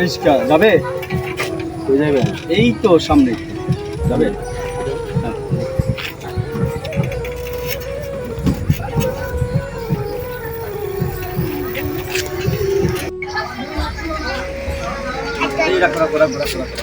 রিস্কা যাবে? কই যাবে? এই তো সামনে যাবে। এই রাখো রাখো রাখো রাখো রাখো।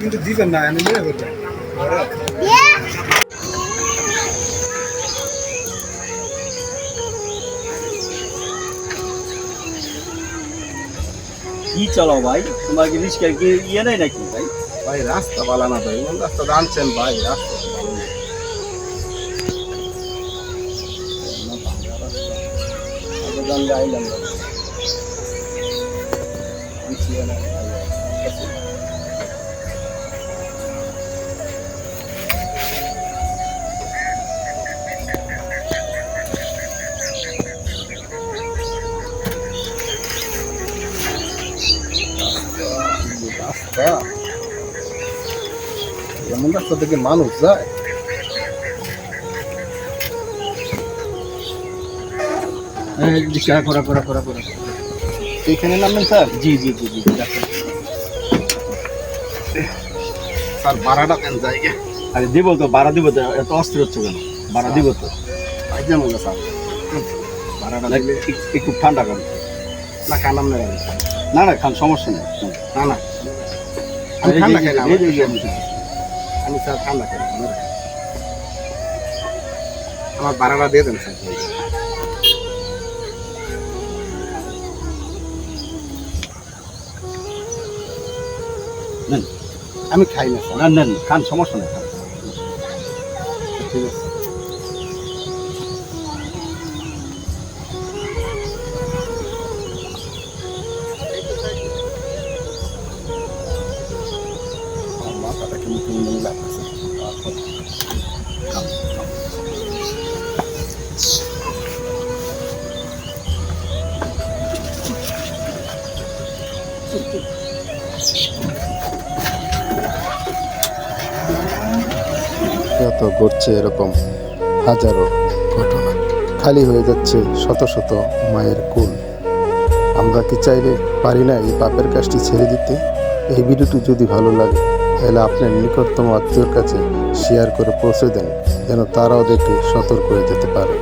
কিন্তু দিবেন না আমি নিয়ে করবেন কি চালাও ভাই? তোমার কি রিস্কা কি ইয়ে নাই নাকি ভাই? ভাই রাস্তা ভালো না ভাই, কোন রাস্তা আনছেন ভাই? রাস্তা ভালো না। এমন রাস্তা থেকে মানুষ যায়? করা করা করা করা। এখানে নামবেন স্যার? জি জি জি জি। স্যার ভাড়াটা কেন যায়? আরে দিব তো, ভাড়া দিব তো, এত অস্থির হচ্ছে কেন? ভাড়া দিব তো। একদম স্যার ভাড়াটা দিলে একটু ঠান্ডা করেন। না খানাম না না না খান, সমস্যা নেই। না না আমি ঠান্ডা খাই না, আমি স্যার ঠান্ডা খাই না। আমার ভাড়াটা দিয়ে দেন স্যার। নেন। আমি খাই না স্যার। না নেন খান, সমস্যা নেই খান। ঠিক আছে। মাথাটা কেমন কেমন লাগছে। যত ঘটছে এরকম হাজারো ঘটনা, খালি হয়ে যাচ্ছে শত শত মায়ের কুল। আমরা কি চাইলে পারি না এই পাপের কাজটি ছেড়ে দিতে? এই ভিডিওটি যদি ভালো লাগে তাহলে আপনার নিকটতম আত্মীয়র কাছে শেয়ার করে পৌঁছে দেন, যেন তারাও দেখে সতর্ক হয়ে যেতে পারে।